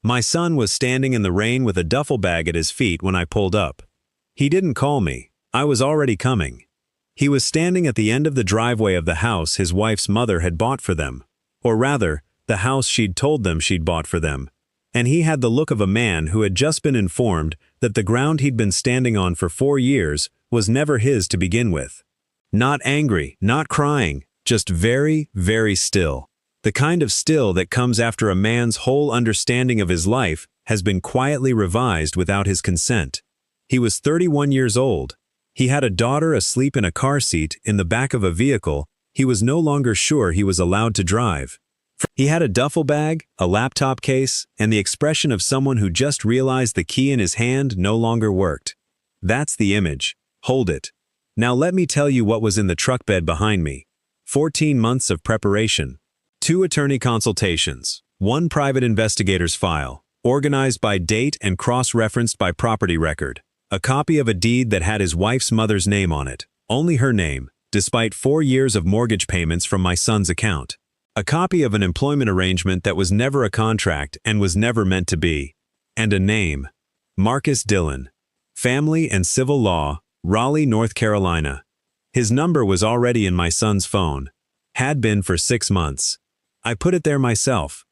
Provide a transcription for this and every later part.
My son was standing in the rain with a duffel bag at his feet when I pulled up. He didn't call me. I was already coming. He was standing at the end of the driveway of the house his wife's mother had bought for them. Or rather, the house she'd told them she'd bought for them. And he had the look of a man who had just been informed that the ground he'd been standing on for 4 years was never his to begin with. Not angry, not crying, just very, very still. The kind of still that comes after a man's whole understanding of his life has been quietly revised without his consent. He was 31 years old. He had a daughter asleep in a car seat in the back of a vehicle he was no longer sure he was allowed to drive. He had a duffel bag, a laptop case, and the expression of someone who just realized the key in his hand no longer worked. That's the image. Hold it. Now let me tell you what was in the truck bed behind me. 14 months of preparation. 2 attorney consultations. 1 private investigator's file, organized by date and cross-referenced by property record. A copy of a deed that had his wife's mother's name on it, only her name, despite 4 years of mortgage payments from my son's account. A copy of an employment arrangement that was never a contract and was never meant to be. And a name. Marcus Dillon. Family and Civil Law, Raleigh, North Carolina. His number was already in my son's phone. Had been for 6 months. I put it there myself.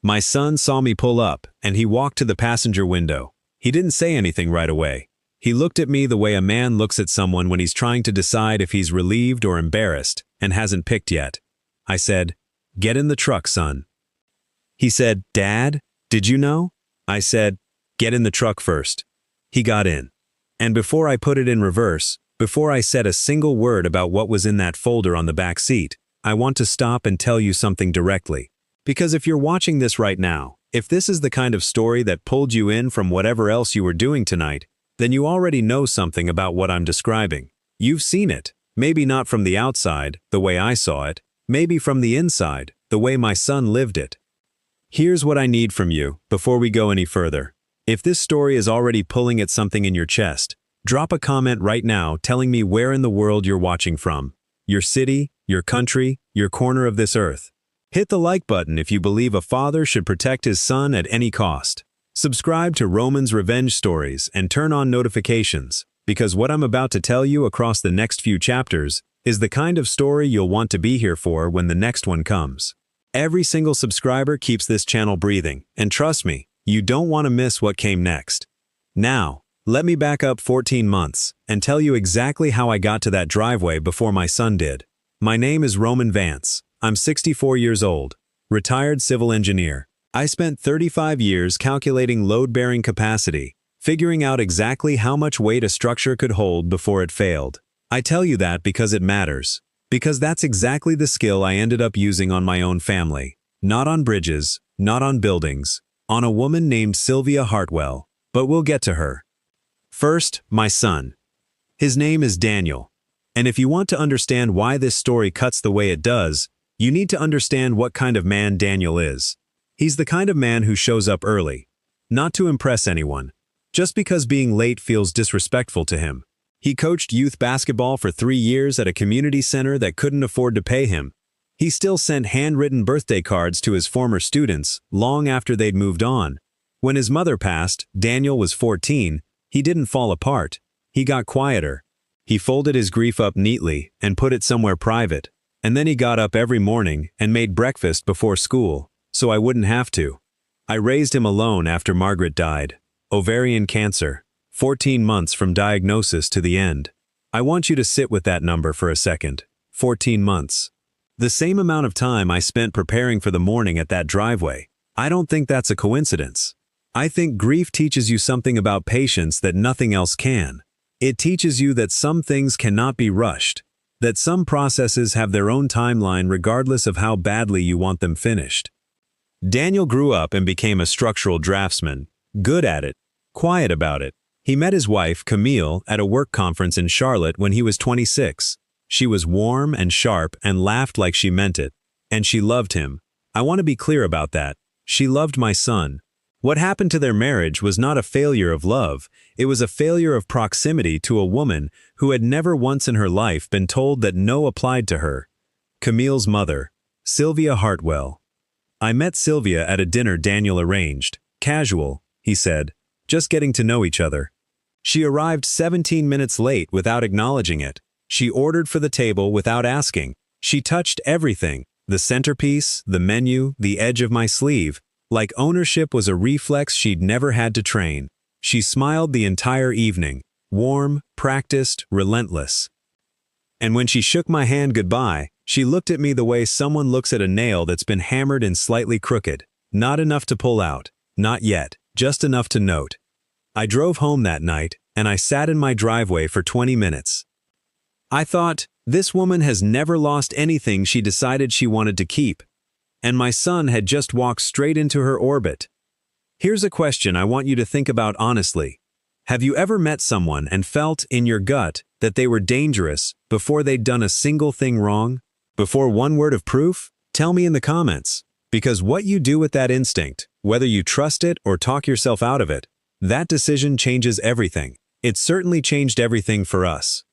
My son saw me pull up, and he walked to the passenger window. He didn't say anything right away. He looked at me the way a man looks at someone when he's trying to decide if he's relieved or embarrassed and hasn't picked yet. I said, "Get in the truck, son." He said, "Dad, did you know?" I said, "Get in the truck first." He got in. And before I put it in reverse, before I said a single word about what was in that folder on the back seat, I want to stop and tell you something directly. Because if you're watching this right now, if this is the kind of story that pulled you in from whatever else you were doing tonight, then you already know something about what I'm describing. You've seen it, maybe not from the outside, the way I saw it, maybe from the inside, the way my son lived it. Here's what I need from you, before we go any further. If this story is already pulling at something in your chest, drop a comment right now telling me where in the world you're watching from. Your city, your country, your corner of this earth. Hit the like button if you believe a father should protect his son at any cost. Subscribe to Roman's Revenge Stories and turn on notifications, because what I'm about to tell you across the next few chapters is the kind of story you'll want to be here for when the next one comes. Every single subscriber keeps this channel breathing, and trust me, you don't want to miss what came next. Now, let me back up 14 months and tell you exactly how I got to that driveway before my son did. My name is Roman Vance. I'm 64 years old, retired civil engineer. I spent 35 years calculating load-bearing capacity, figuring out exactly how much weight a structure could hold before it failed. I tell you that because it matters. Because that's exactly the skill I ended up using on my own family. Not on bridges, not on buildings, on a woman named Sylvia Hartwell. But we'll get to her. First, my son. His name is Daniel. And if you want to understand why this story cuts the way it does, you need to understand what kind of man Daniel is. He's the kind of man who shows up early. Not to impress anyone. Just because being late feels disrespectful to him. He coached youth basketball for 3 years at a community center that couldn't afford to pay him. He still sent handwritten birthday cards to his former students, long after they'd moved on. When his mother passed, Daniel was 14, he didn't fall apart. He got quieter. He folded his grief up neatly and put it somewhere private. And then he got up every morning and made breakfast before school, so I wouldn't have to. I raised him alone after Margaret died. Ovarian cancer. 14 months from diagnosis to the end. I want you to sit with that number for a second. 14 months. The same amount of time I spent preparing for the morning at that driveway. I don't think that's a coincidence. I think grief teaches you something about patience that nothing else can. It teaches you that some things cannot be rushed. That some processes have their own timeline regardless of how badly you want them finished. Daniel grew up and became a structural draftsman, good at it, quiet about it. He met his wife, Camille, at a work conference in Charlotte when he was 26. She was warm and sharp and laughed like she meant it. And she loved him. I want to be clear about that. She loved my son. What happened to their marriage was not a failure of love, it was a failure of proximity to a woman who had never once in her life been told that no applied to her. Camille's mother, Sylvia Hartwell. I met Sylvia at a dinner Daniel arranged. Casual, he said. Just getting to know each other. She arrived 17 minutes late without acknowledging it. She ordered for the table without asking. She touched everything, the centerpiece, the menu, the edge of my sleeve, like ownership was a reflex she'd never had to train. She smiled the entire evening, warm, practiced, relentless. And when she shook my hand goodbye, she looked at me the way someone looks at a nail that's been hammered and slightly crooked. Not enough to pull out. Not yet. Just enough to note. I drove home that night, and I sat in my driveway for 20 minutes. I thought, this woman has never lost anything she decided she wanted to keep. And my son had just walked straight into her orbit. Here's a question I want you to think about honestly. Have you ever met someone and felt, in your gut, that they were dangerous before they'd done a single thing wrong? Before one word of proof? Tell me in the comments. Because what you do with that instinct, whether you trust it or talk yourself out of it, that decision changes everything. It certainly changed everything for us.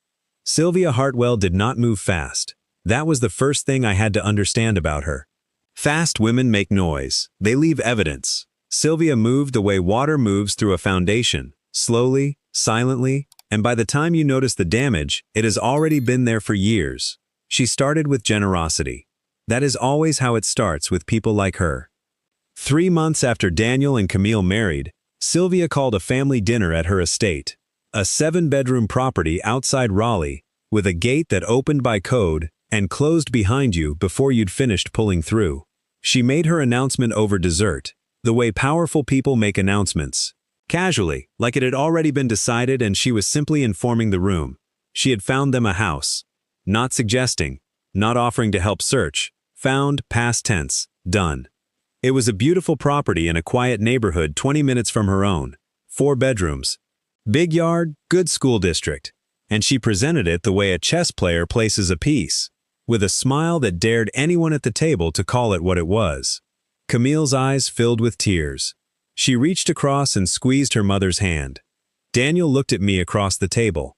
Sylvia Hartwell did not move fast. That was the first thing I had to understand about her. Fast women make noise. They leave evidence. Sylvia moved the way water moves through a foundation, slowly, silently, and by the time you notice the damage, it has already been there for years. She started with generosity. That is always how it starts with people like her. 3 months after Daniel and Camille married, Sylvia called a family dinner at her estate, a 7-bedroom property outside Raleigh, with a gate that opened by code and closed behind you before you'd finished pulling through. She made her announcement over dessert, the way powerful people make announcements. Casually, like it had already been decided and she was simply informing the room. She had found them a house. Not suggesting, not offering to help search. Found, past tense, done. It was a beautiful property in a quiet neighborhood 20 minutes from her own. 4 bedrooms. Big yard, good school district. And she presented it the way a chess player places a piece, with a smile that dared anyone at the table to call it what it was. Camille's eyes filled with tears. She reached across and squeezed her mother's hand. Daniel looked at me across the table.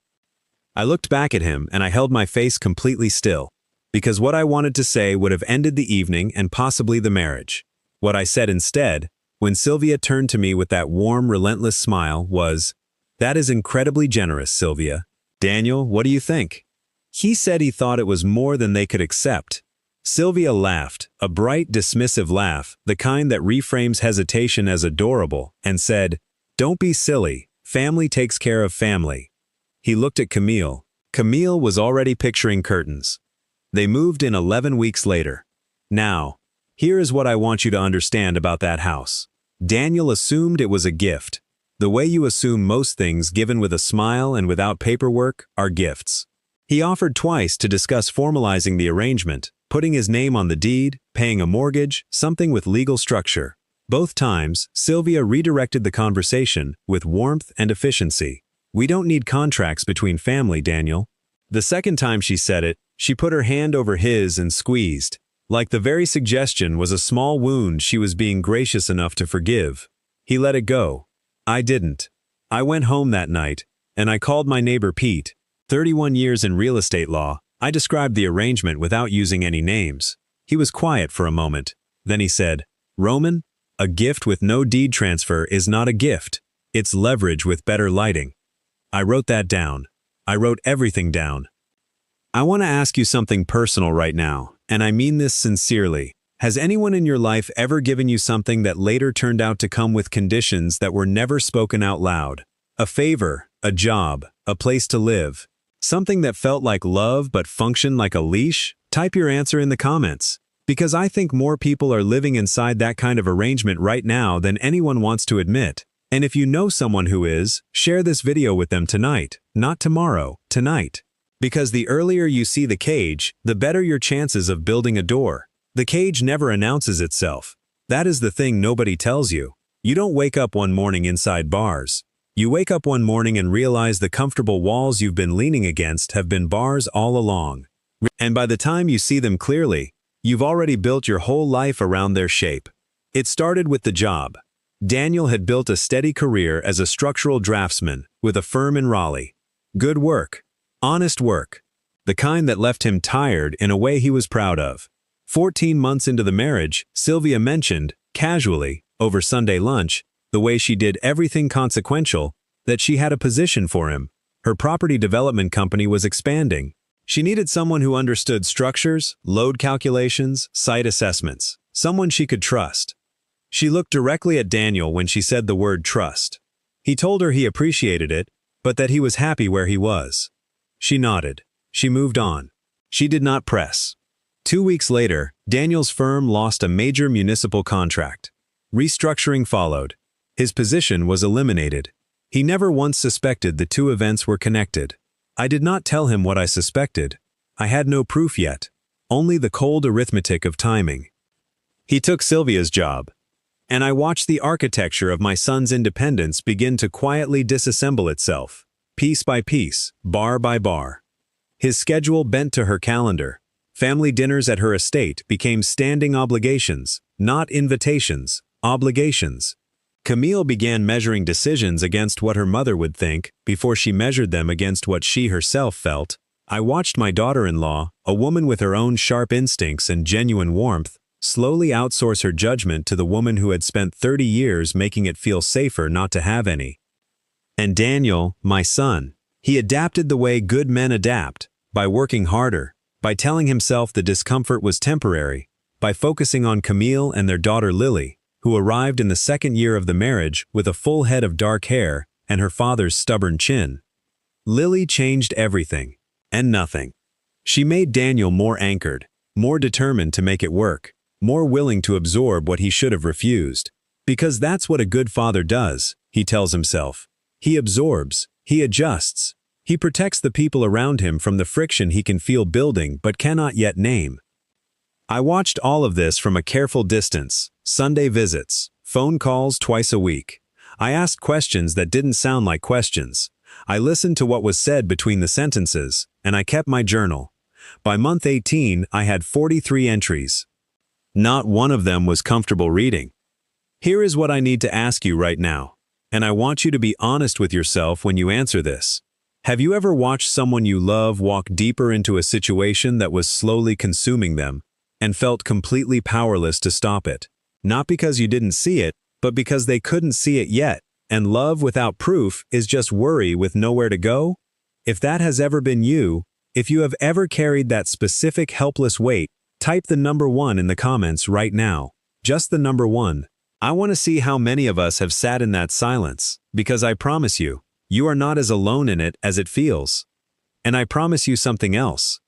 I looked back at him and I held my face completely still, because what I wanted to say would have ended the evening and possibly the marriage. What I said instead, when Sylvia turned to me with that warm, relentless smile, was, "That is incredibly generous, Sylvia. Daniel, what do you think?" He said he thought it was more than they could accept. Sylvia laughed, a bright, dismissive laugh, the kind that reframes hesitation as adorable, and said, "Don't be silly. Family takes care of family." He looked at Camille. Camille was already picturing curtains. They moved in 11 weeks later. Now, here is what I want you to understand about that house. Daniel assumed it was a gift. The way you assume most things given with a smile and without paperwork are gifts. He offered twice to discuss formalizing the arrangement, putting his name on the deed, paying a mortgage, something with legal structure. Both times, Sylvia redirected the conversation with warmth and efficiency. "We don't need contracts between family, Daniel." The second time she said it, she put her hand over his and squeezed, like the very suggestion was a small wound she was being gracious enough to forgive. He let it go. I didn't. I went home that night, and I called my neighbor Pete. 31 years in real estate law, I described the arrangement without using any names. He was quiet for a moment. Then he said, "Roman, a gift with no deed transfer is not a gift. It's leverage with better lighting." I wrote that down. I wrote everything down. I want to ask you something personal right now, and I mean this sincerely. Has anyone in your life ever given you something that later turned out to come with conditions that were never spoken out loud? A favor, a job, a place to live. Something that felt like love but functioned like a leash? Type your answer in the comments. Because I think more people are living inside that kind of arrangement right now than anyone wants to admit. And if you know someone who is, share this video with them tonight, not tomorrow, tonight. Because the earlier you see the cage, the better your chances of building a door. The cage never announces itself. That is the thing nobody tells you. You don't wake up one morning inside bars. You wake up one morning and realize the comfortable walls you've been leaning against have been bars all along. And by the time you see them clearly, you've already built your whole life around their shape. It started with the job. Daniel had built a steady career as a structural draftsman with a firm in Raleigh. Good work. Honest work. The kind that left him tired in a way he was proud of. 14 months into the marriage, Sylvia mentioned, casually, over Sunday lunch, the way she did everything consequential, that she had a position for him. Her property development company was expanding. She needed someone who understood structures, load calculations, site assessments, someone she could trust. She looked directly at Daniel when she said the word trust. He told her he appreciated it, but that he was happy where he was. She nodded. She moved on. She did not press. 2 weeks later, Daniel's firm lost a major municipal contract. Restructuring followed. His position was eliminated. He never once suspected the two events were connected. I did not tell him what I suspected. I had no proof yet, only the cold arithmetic of timing. He took Sylvia's job, and I watched the architecture of my son's independence begin to quietly disassemble itself, piece by piece, bar by bar. His schedule bent to her calendar. Family dinners at her estate became standing obligations, not invitations, obligations. Camille began measuring decisions against what her mother would think before she measured them against what she herself felt. I watched my daughter-in-law, a woman with her own sharp instincts and genuine warmth, slowly outsource her judgment to the woman who had spent 30 years making it feel safer not to have any. And Daniel, my son, he adapted the way good men adapt, by working harder, by telling himself the discomfort was temporary, by focusing on Camille and their daughter Lily, who arrived in the second year of the marriage with a full head of dark hair and her father's stubborn chin. Lily changed everything, and nothing. She made Daniel more anchored, more determined to make it work, more willing to absorb what he should have refused. Because that's what a good father does, he tells himself. He absorbs, he adjusts, he protects the people around him from the friction he can feel building but cannot yet name. I watched all of this from a careful distance, Sunday visits, phone calls twice a week. I asked questions that didn't sound like questions. I listened to what was said between the sentences, and I kept my journal. By month 18, I had 43 entries. Not one of them was comfortable reading. Here is what I need to ask you right now, and I want you to be honest with yourself when you answer this. Have you ever watched someone you love walk deeper into a situation that was slowly consuming them, and felt completely powerless to stop it? Not because you didn't see it, but because they couldn't see it yet, and love without proof is just worry with nowhere to go? If that has ever been you, if you have ever carried that specific helpless weight, type the number 1 in the comments right now. Just the number 1. I want to see how many of us have sat in that silence, because I promise you, you are not as alone in it as it feels. And I promise you something else.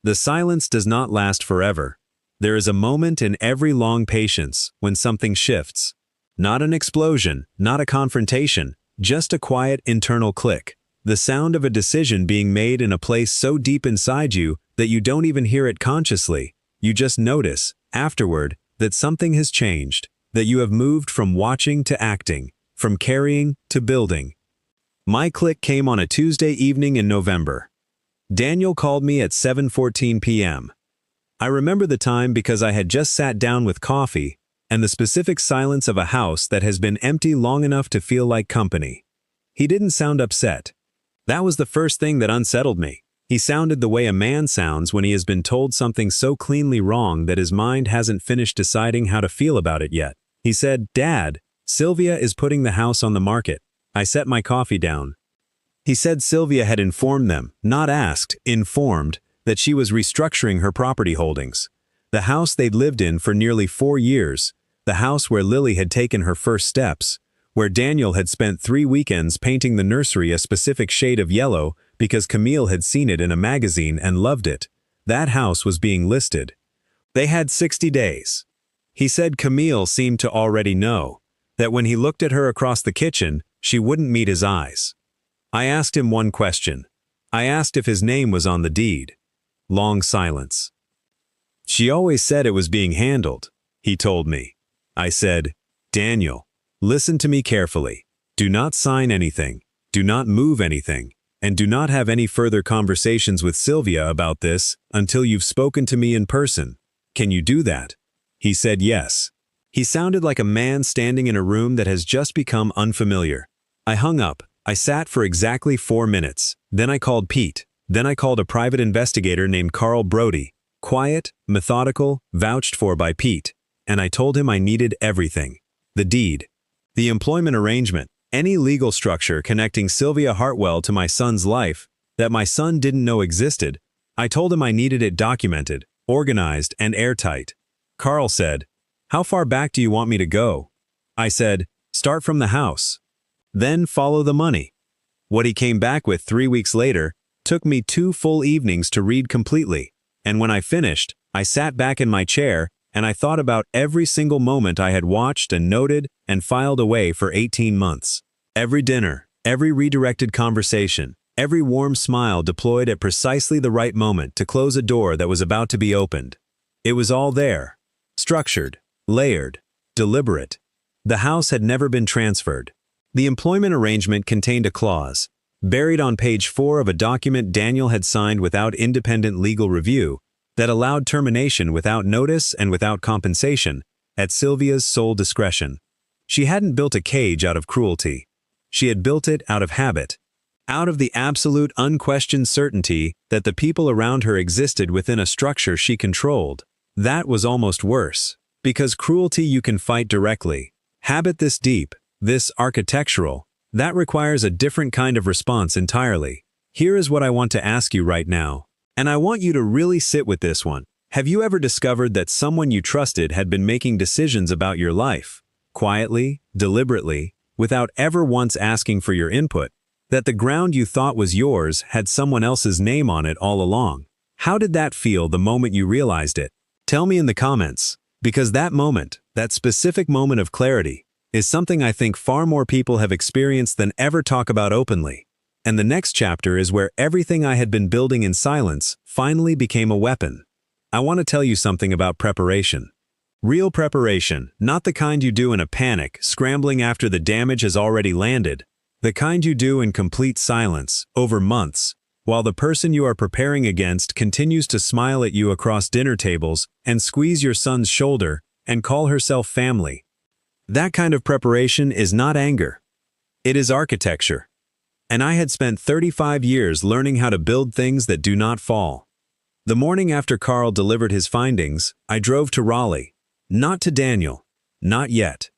The silence does not last forever. There is a moment in every long patience when something shifts. Not an explosion, not a confrontation, just a quiet internal click. The sound of a decision being made in a place so deep inside you that you don't even hear it consciously. You just notice, afterward, that something has changed, that you have moved from watching to acting, from carrying to building. My click came on a Tuesday evening in November. Daniel called me at 7:14 p.m. I remember the time because I had just sat down with coffee and the specific silence of a house that has been empty long enough to feel like company. He didn't sound upset. That was the first thing that unsettled me. He sounded the way a man sounds when he has been told something so cleanly wrong that his mind hasn't finished deciding how to feel about it yet. He said, "Dad, Sylvia is putting the house on the market." I set my coffee down. He said Sylvia had informed them, not asked, informed, that she was restructuring her property holdings. The house they'd lived in for nearly 4 years, the house where Lily had taken her first steps, where Daniel had spent 3 weekends painting the nursery a specific shade of yellow because Camille had seen it in a magazine and loved it. That house was being listed. They had 60 days. He said Camille seemed to already know, that when he looked at her across the kitchen, she wouldn't meet his eyes. I asked him one question. I asked if his name was on the deed. Long silence. She always said it was being handled, he told me. I said, "Daniel, listen to me carefully. Do not sign anything, do not move anything, and do not have any further conversations with Sylvia about this until you've spoken to me in person. Can you do that?" He said yes. He sounded like a man standing in a room that has just become unfamiliar. I hung up. I sat for exactly 4 minutes. Then I called Pete. Then I called a private investigator named Carl Brody. Quiet, methodical, vouched for by Pete. And I told him I needed everything. The deed. The employment arrangement. Any legal structure connecting Sylvia Hartwell to my son's life that my son didn't know existed. I told him I needed it documented, organized, and airtight. Carl said, "How far back do you want me to go?" I said, "Start from the house. Then follow the money." What he came back with 3 weeks later took me 2 full evenings to read completely, and when I finished, I sat back in my chair and I thought about every single moment I had watched and noted and filed away for 18 months. Every dinner, every redirected conversation, every warm smile deployed at precisely the right moment to close a door that was about to be opened. It was all there. Structured, layered, deliberate. The house had never been transferred. The employment arrangement contained a clause, buried on page 4 of a document Daniel had signed without independent legal review, that allowed termination without notice and without compensation, at Sylvia's sole discretion. She hadn't built a cage out of cruelty. She had built it out of habit. Out of the absolute unquestioned certainty that the people around her existed within a structure she controlled. That was almost worse, because cruelty you can fight directly. Habit this deep, this architectural, that requires a different kind of response entirely. Here is what I want to ask you right now. And I want you to really sit with this one. Have you ever discovered that someone you trusted had been making decisions about your life, quietly, deliberately, without ever once asking for your input? That the ground you thought was yours had someone else's name on it all along? How did that feel the moment you realized it? Tell me in the comments, because that moment, that specific moment of clarity, is something I think far more people have experienced than ever talk about openly. And the next chapter is where everything I had been building in silence finally became a weapon. I want to tell you something about preparation. Real preparation, not the kind you do in a panic, scrambling after the damage has already landed. The kind you do in complete silence, over months, while the person you are preparing against continues to smile at you across dinner tables and squeeze your son's shoulder and call herself family. That kind of preparation is not anger. It is architecture. And I had spent 35 years learning how to build things that do not fall. The morning after Carl delivered his findings, I drove to Raleigh. Not to Daniel. Not yet.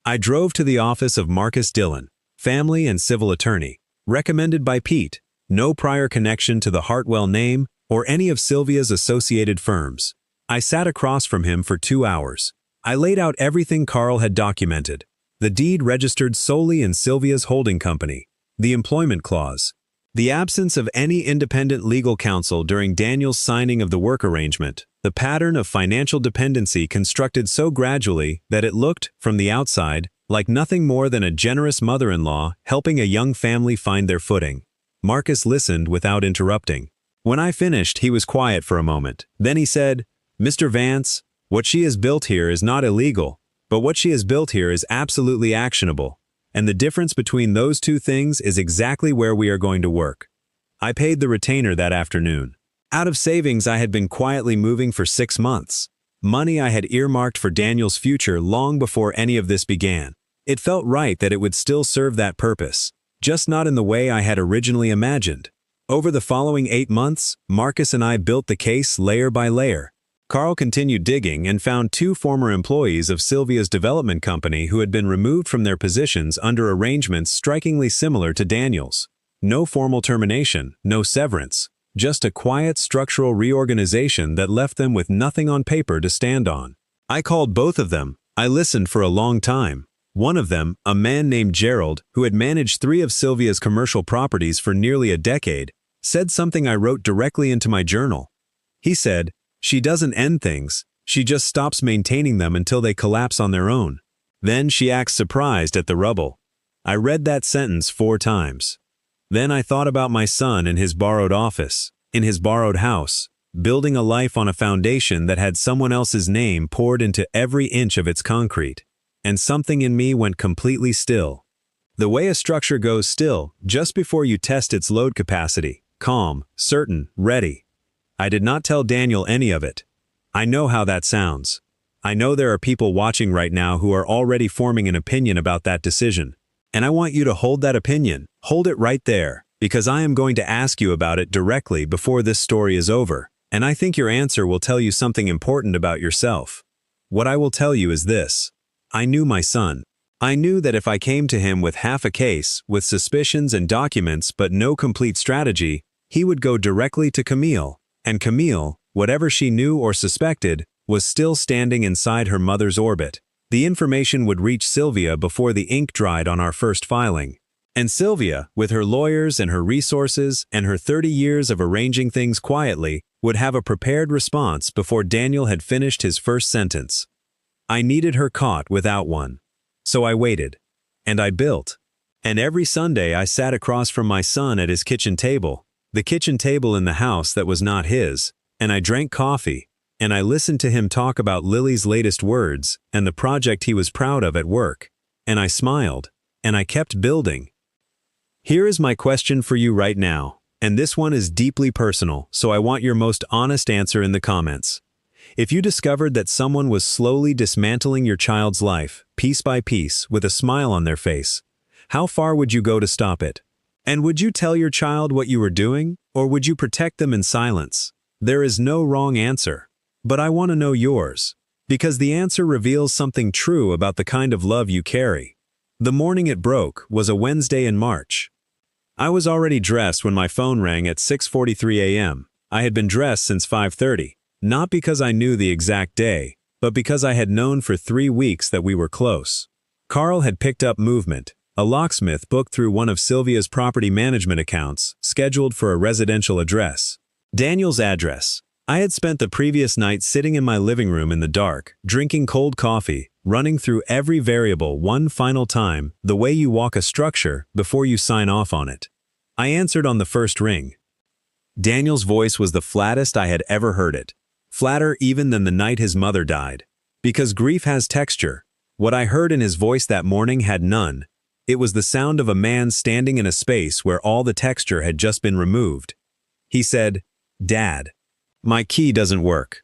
I drove to the office of Marcus Dillon, family and civil attorney, recommended by Pete, no prior connection to the Hartwell name or any of Sylvia's associated firms. I sat across from him for 2 hours. I laid out everything Carl had documented. The deed registered solely in Sylvia's holding company. The employment clause. The absence of any independent legal counsel during Daniel's signing of the work arrangement. The pattern of financial dependency constructed so gradually that it looked, from the outside, like nothing more than a generous mother-in-law helping a young family find their footing. Marcus listened without interrupting. When I finished, he was quiet for a moment. Then he said, "Mr. Vance, what she has built here is not illegal, but what she has built here is absolutely actionable. And the difference between those two things is exactly where we are going to work." I paid the retainer that afternoon. Out of savings I had been quietly moving for 6 months. Money I had earmarked for Daniel's future long before any of this began. It felt right that it would still serve that purpose, just not in the way I had originally imagined. Over the following 8 months, Marcus and I built the case layer by layer. Carl continued digging and found 2 former employees of Sylvia's development company who had been removed from their positions under arrangements strikingly similar to Daniel's. No formal termination, no severance, just a quiet structural reorganization that left them with nothing on paper to stand on. I called both of them. I listened for a long time. One of them, a man named Gerald, who had managed 3 of Sylvia's commercial properties for nearly a decade, said something I wrote directly into my journal. He said, "She doesn't end things, she just stops maintaining them until they collapse on their own. Then she acts surprised at the rubble." I read that sentence 4 times. Then I thought about my son in his borrowed office, in his borrowed house, building a life on a foundation that had someone else's name poured into every inch of its concrete. And something in me went completely still. The way a structure goes still, just before you test its load capacity, calm, certain, ready. I did not tell Daniel any of it. I know how that sounds. I know there are people watching right now who are already forming an opinion about that decision. And I want you to hold that opinion, hold it right there, because I am going to ask you about it directly before this story is over. And I think your answer will tell you something important about yourself. What I will tell you is this. I knew my son. I knew that if I came to him with half a case, with suspicions and documents but no complete strategy, he would go directly to Camille, and Camille, whatever she knew or suspected, was still standing inside her mother's orbit. The information would reach Sylvia before the ink dried on our first filing. And Sylvia, with her lawyers and her resources and her 30 years of arranging things quietly, would have a prepared response before Daniel had finished his first sentence. I needed her caught without one. So I waited. And I built. And every Sunday I sat across from my son at his kitchen table, the kitchen table in the house that was not his, and I drank coffee, and I listened to him talk about Lily's latest words and the project he was proud of at work, and I smiled, and I kept building. Here is my question for you right now, and this one is deeply personal, so I want your most honest answer in the comments. If you discovered that someone was slowly dismantling your child's life, piece by piece, with a smile on their face, how far would you go to stop it? And would you tell your child what you were doing, or would you protect them in silence? There is no wrong answer. But I want to know yours, because the answer reveals something true about the kind of love you carry. The morning it broke was a Wednesday in March. I was already dressed when my phone rang at 6:43 a.m. I had been dressed since 5:30, not because I knew the exact day, but because I had known for 3 weeks that we were close. Carl had picked up movement, a locksmith booked through one of Sylvia's property management accounts, scheduled for a residential address. Daniel's address. I had spent the previous night sitting in my living room in the dark, drinking cold coffee, running through every variable one final time, the way you walk a structure before you sign off on it. I answered on the first ring. Daniel's voice was the flattest I had ever heard it, flatter even than the night his mother died. Because grief has texture, what I heard in his voice that morning had none. It was the sound of a man standing in a space where all the texture had just been removed. He said, "Dad, my key doesn't work."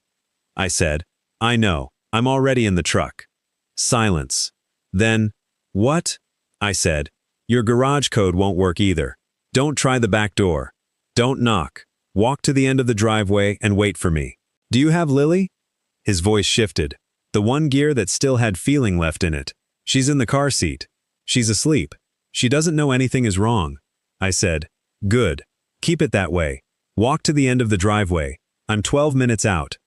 I said, "I know, I'm already in the truck." Silence. Then, "What?" I said, "Your garage code won't work either. Don't try the back door. Don't knock. Walk to the end of the driveway and wait for me. Do you have Lily?" His voice shifted. The one gear that still had feeling left in it. "She's in the car seat. She's asleep. She doesn't know anything is wrong." I said, "Good. Keep it that way. Walk to the end of the driveway. I'm 12 minutes out."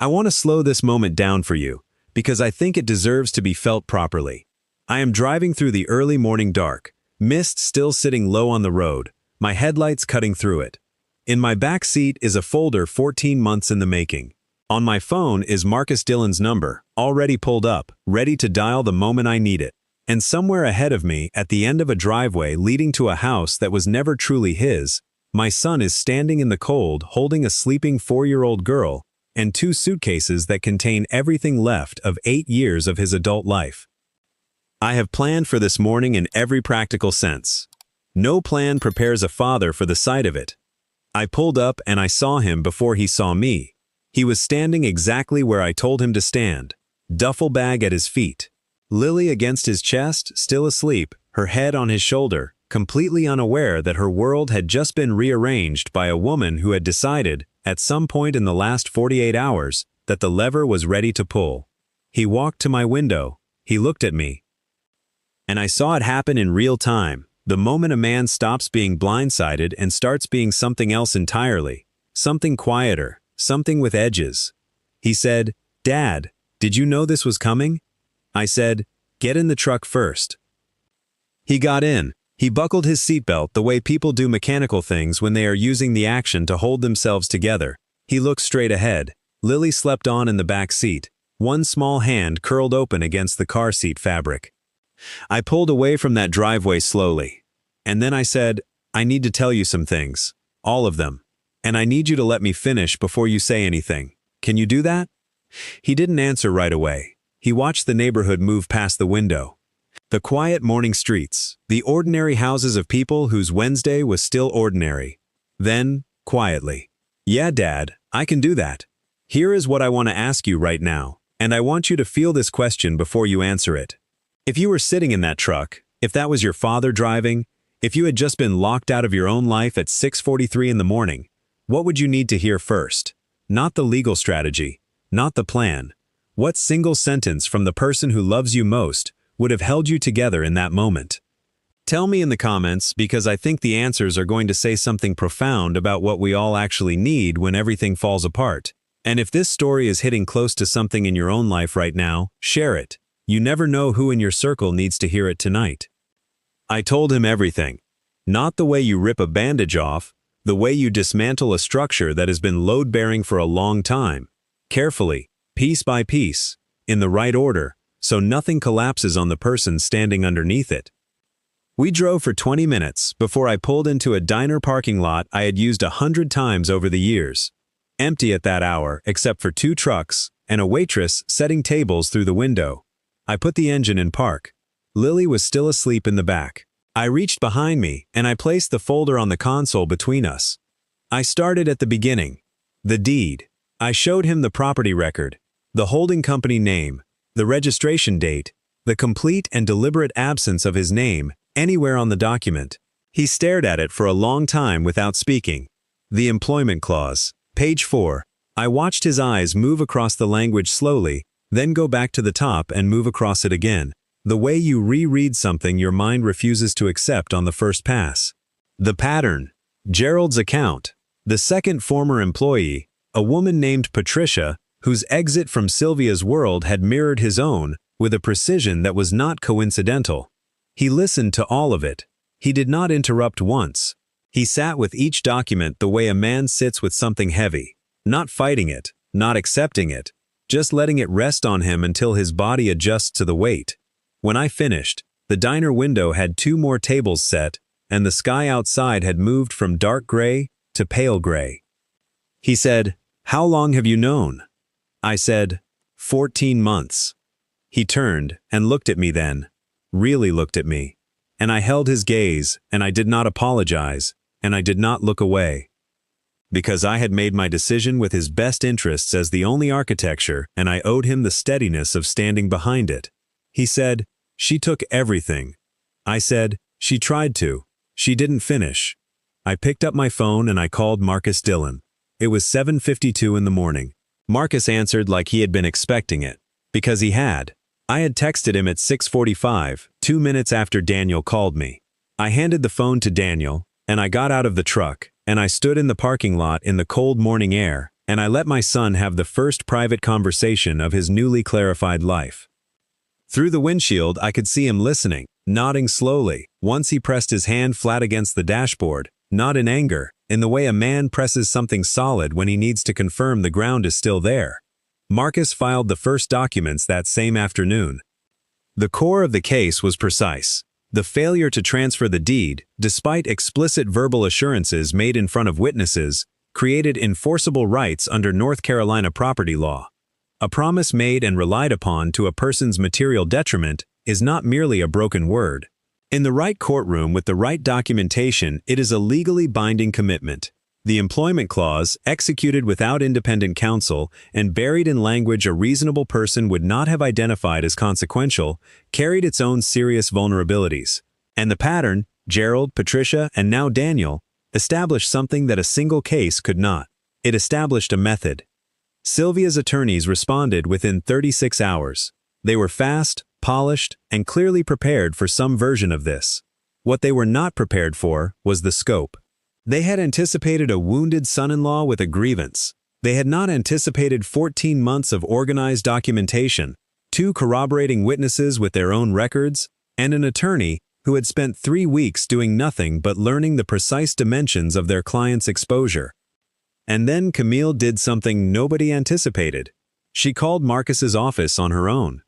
I want to slow this moment down for you, because I think it deserves to be felt properly. I am driving through the early morning dark, mist still sitting low on the road, my headlights cutting through it. In my back seat is a folder 14 months in the making. On my phone is Marcus Dillon's number, already pulled up, ready to dial the moment I need it. And somewhere ahead of me, at the end of a driveway leading to a house that was never truly his, my son is standing in the cold holding a sleeping 4-year-old girl and 2 suitcases that contain everything left of 8 years of his adult life. I have planned for this morning in every practical sense. No plan prepares a father for the sight of it. I pulled up and I saw him before he saw me. He was standing exactly where I told him to stand, duffel bag at his feet. Lily against his chest, still asleep, her head on his shoulder, completely unaware that her world had just been rearranged by a woman who had decided, at some point in the last 48 hours, that the lever was ready to pull. He walked to my window. He looked at me. And I saw it happen in real time, the moment a man stops being blindsided and starts being something else entirely, something quieter, something with edges. He said, "Dad, did you know this was coming?" I said, "Get in the truck first." He got in. He buckled his seatbelt the way people do mechanical things when they are using the action to hold themselves together. He looked straight ahead. Lily slept on in the back seat, one small hand curled open against the car seat fabric. I pulled away from that driveway slowly. And then I said, "I need to tell you some things. All of them. And I need you to let me finish before you say anything. Can you do that?" He didn't answer right away. He watched the neighborhood move past the window. The quiet morning streets, the ordinary houses of people whose Wednesday was still ordinary. Then, quietly, "Yeah, Dad, I can do that. Here is what I want to ask you right now, and I want you to feel this question before you answer it. If you were sitting in that truck, if that was your father driving, if you had just been locked out of your own life at 6:43 in the morning, What would you need to hear first? Not the legal strategy, not the plan. What single sentence from the person who loves you most would have held you together in that moment? Tell me in the comments, because I think the answers are going to say something profound about what we all actually need when everything falls apart. And if this story is hitting close to something in your own life right now, share it. You never know who in your circle needs to hear it tonight. I told him everything. Not the way you rip a bandage off, the way you dismantle a structure that has been load-bearing for a long time. Carefully, piece by piece, in the right order, so nothing collapses on the person standing underneath it. We drove for 20 minutes before I pulled into a diner parking lot I had used 100 times over the years. Empty at that hour except for 2 trucks and a waitress setting tables through the window. I put the engine in park. Lily was still asleep in the back. I reached behind me and I placed the folder on the console between us. I started at the beginning. The deed. I showed him the property record, the holding company name, the registration date, the complete and deliberate absence of his name anywhere on the document. He stared at it for a long time without speaking. The employment clause. Page 4. I watched his eyes move across the language slowly, then go back to the top and move across it again. The way you reread something your mind refuses to accept on the first pass. The pattern. Gerald's account. The second former employee, a woman named Patricia, whose exit from Sylvia's world had mirrored his own with a precision that was not coincidental. He listened to all of it. He did not interrupt once. He sat with each document the way a man sits with something heavy, not fighting it, not accepting it, just letting it rest on him until his body adjusts to the weight. When I finished, the diner window had 2 more tables set, and the sky outside had moved from dark gray to pale gray. He said, "How long have you known?" I said, 14 months. He turned and looked at me then, really looked at me, and I held his gaze, and I did not apologize, and I did not look away. Because I had made my decision with his best interests as the only architecture, and I owed him the steadiness of standing behind it. He said, "She took everything." I said, "She tried to. She didn't finish." I picked up my phone and I called Marcus Dillon. It was 7:52 in the morning. Marcus answered like he had been expecting it, because he had. I had texted him at 6:45, 2 minutes after Daniel called me. I handed the phone to Daniel, and I got out of the truck, and I stood in the parking lot in the cold morning air, and I let my son have the first private conversation of his newly clarified life. Through the windshield, I could see him listening, nodding slowly. Once he pressed his hand flat against the dashboard, not in anger, in the way a man presses something solid when he needs to confirm the ground is still there. Marcus filed the first documents that same afternoon. The core of the case was precise. The failure to transfer the deed, despite explicit verbal assurances made in front of witnesses, created enforceable rights under North Carolina property law. A promise made and relied upon to a person's material detriment is not merely a broken word. In the right courtroom with the right documentation, it is a legally binding commitment. The employment clause, executed without independent counsel and buried in language a reasonable person would not have identified as consequential, carried its own serious vulnerabilities. And the pattern, Gerald, Patricia, and now Daniel, established something that a single case could not. It established a method. Sylvia's attorneys responded within 36 hours. They were fast, polished, and clearly prepared for some version of this. What they were not prepared for was the scope. They had anticipated a wounded son-in-law with a grievance. They had not anticipated 14 months of organized documentation, 2 corroborating witnesses with their own records, and an attorney who had spent 3 weeks doing nothing but learning the precise dimensions of their client's exposure. And then Camille did something nobody anticipated. She called Marcus's office on her own.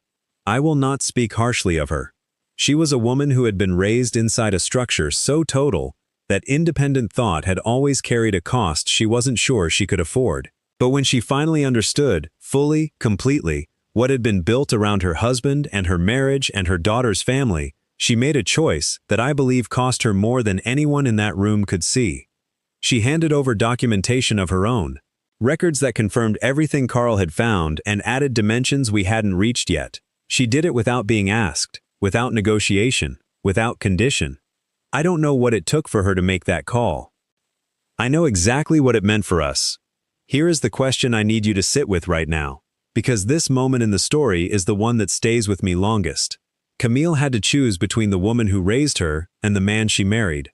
I will not speak harshly of her. She was a woman who had been raised inside a structure so total that independent thought had always carried a cost she wasn't sure she could afford. But when she finally understood, fully, completely, what had been built around her husband and her marriage and her daughter's family, she made a choice that I believe cost her more than anyone in that room could see. She handed over documentation of her own, records that confirmed everything Carl had found and added dimensions we hadn't reached yet. She did it without being asked, without negotiation, without condition. I don't know what it took for her to make that call. I know exactly what it meant for us. Here is the question I need you to sit with right now, because this moment in the story is the one that stays with me longest. Camille had to choose between the woman who raised her and the man she married.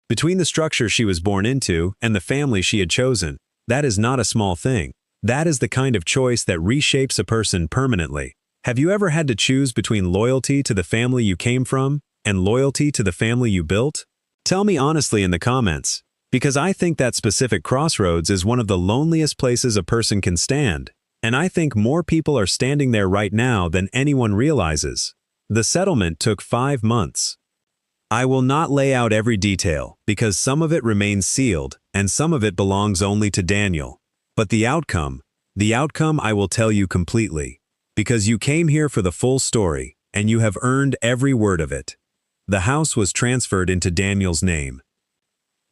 Between the structure she was born into and the family she had chosen. That is not a small thing. That is the kind of choice that reshapes a person permanently. Have you ever had to choose between loyalty to the family you came from and loyalty to the family you built? Tell me honestly in the comments, because I think that specific crossroads is one of the loneliest places a person can stand, and I think more people are standing there right now than anyone realizes. The settlement took 5 months. I will not lay out every detail, because some of it remains sealed, and some of it belongs only to Daniel. But the outcome I will tell you completely, because you came here for the full story, and you have earned every word of it. The house was transferred into Daniel's name.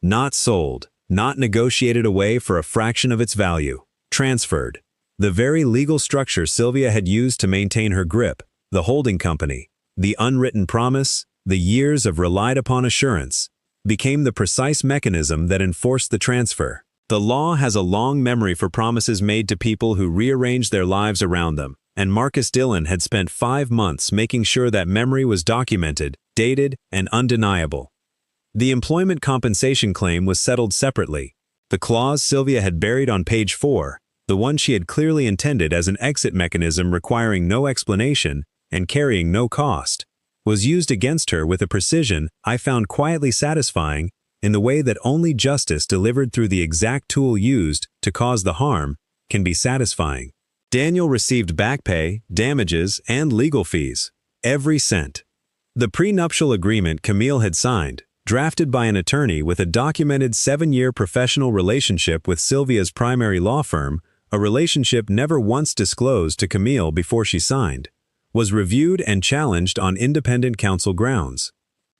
Not sold, not negotiated away for a fraction of its value. Transferred. The very legal structure Sylvia had used to maintain her grip, the holding company, the unwritten promise, the years of relied-upon assurance, became the precise mechanism that enforced the transfer. The law has a long memory for promises made to people who rearranged their lives around them, and Marcus Dillon had spent 5 months making sure that memory was documented, dated, and undeniable. The employment compensation claim was settled separately. The clause Sylvia had buried on page 4, the one she had clearly intended as an exit mechanism requiring no explanation and carrying no cost, was used against her with a precision I found quietly satisfying in the way that only justice delivered through the exact tool used to cause the harm can be satisfying. Daniel received back pay, damages, and legal fees. Every cent. The prenuptial agreement Camille had signed, drafted by an attorney with a documented 7-year professional relationship with Sylvia's primary law firm, a relationship never once disclosed to Camille before she signed, was reviewed and challenged on independent counsel grounds.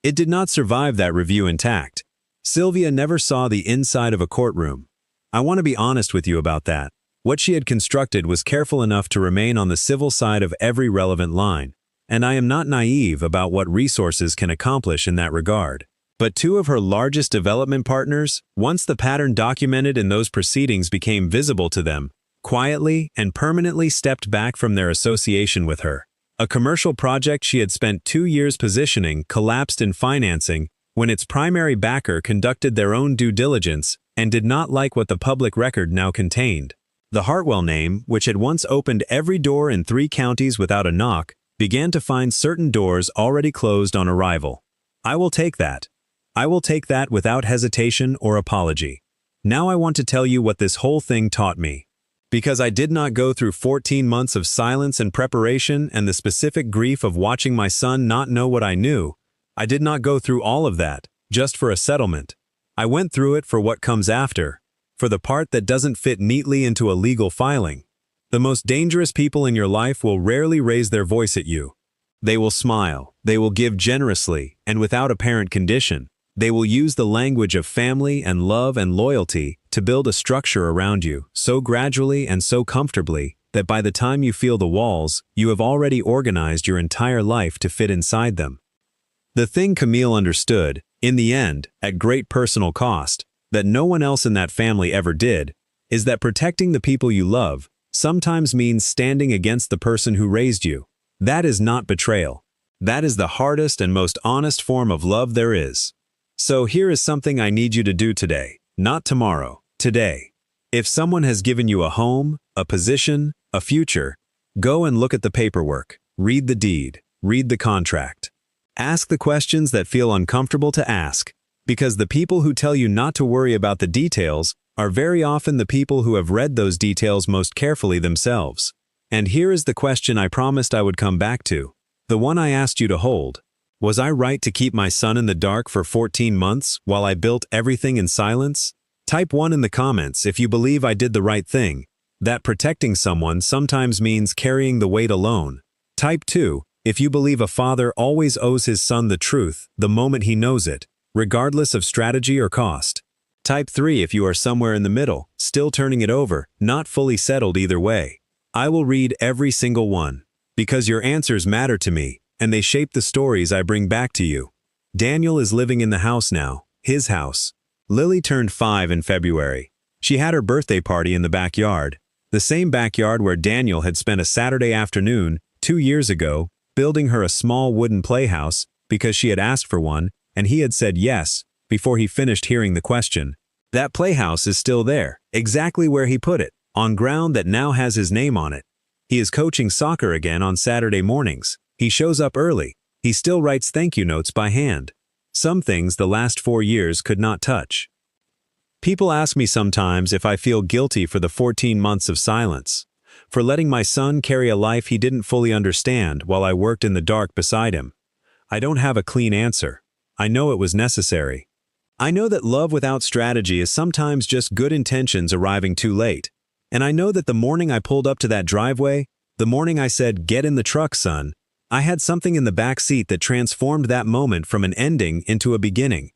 It did not survive that review intact. Sylvia never saw the inside of a courtroom. I want to be honest with you about that. What she had constructed was careful enough to remain on the civil side of every relevant line, and I am not naive about what resources can accomplish in that regard. But 2 of her largest development partners, once the pattern documented in those proceedings became visible to them, quietly and permanently stepped back from their association with her. A commercial project she had spent 2 years positioning collapsed in financing when its primary backer conducted their own due diligence and did not like what the public record now contained. The Hartwell name, which had once opened every door in 3 counties without a knock, began to find certain doors already closed on arrival. I will take that. I will take that without hesitation or apology. Now I want to tell you what this whole thing taught me. Because I did not go through 14 months of silence and preparation and the specific grief of watching my son not know what I knew, I did not go through all of that, just for a settlement. I went through it for what comes after, for the part that doesn't fit neatly into a legal filing. The most dangerous people in your life will rarely raise their voice at you. They will smile, they will give generously, and without apparent condition. They will use the language of family and love and loyalty to build a structure around you, so gradually and so comfortably that by the time you feel the walls, you have already organized your entire life to fit inside them. The thing Camille understood, in the end, at great personal cost, that no one else in that family ever did, is that protecting the people you love sometimes means standing against the person who raised you. That is not betrayal. That is the hardest and most honest form of love there is. So here is something I need you to do today, not tomorrow, today. If someone has given you a home, a position, a future, go and look at the paperwork, read the deed, read the contract. Ask the questions that feel uncomfortable to ask, because the people who tell you not to worry about the details are very often the people who have read those details most carefully themselves. And here is the question I promised I would come back to, the one I asked you to hold. Was I right to keep my son in the dark for 14 months while I built everything in silence? Type 1 in the comments if you believe I did the right thing, that protecting someone sometimes means carrying the weight alone. Type 2 if you believe a father always owes his son the truth the moment he knows it, regardless of strategy or cost. Type 3 if you are somewhere in the middle, still turning it over, not fully settled either way. I will read every single one, because your answers matter to me, and they shape the stories I bring back to you. Daniel is living in the house now, his house. Lily turned 5 in February. She had her birthday party in the backyard, the same backyard where Daniel had spent a Saturday afternoon 2 years ago, building her a small wooden playhouse because she had asked for one, and he had said yes before he finished hearing the question. That playhouse is still there, exactly where he put it, on ground that now has his name on it. He is coaching soccer again on Saturday mornings. He shows up early. He still writes thank you notes by hand. Some things the last 4 years could not touch. People ask me sometimes if I feel guilty for the 14 months of silence, for letting my son carry a life he didn't fully understand while I worked in the dark beside him. I don't have a clean answer. I know it was necessary. I know that love without strategy is sometimes just good intentions arriving too late. And I know that the morning I pulled up to that driveway, the morning I said, "Get in the truck, son," I had something in the back seat that transformed that moment from an ending into a beginning.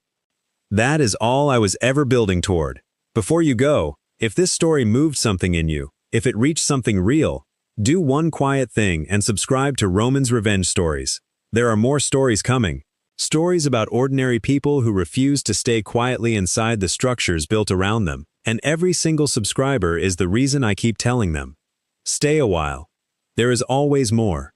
That is all I was ever building toward. Before you go, if this story moved something in you, if it reached something real, do one quiet thing and subscribe to Roman's Revenge Stories. There are more stories coming. Stories about ordinary people who refuse to stay quietly inside the structures built around them, and every single subscriber is the reason I keep telling them. Stay a while. There is always more.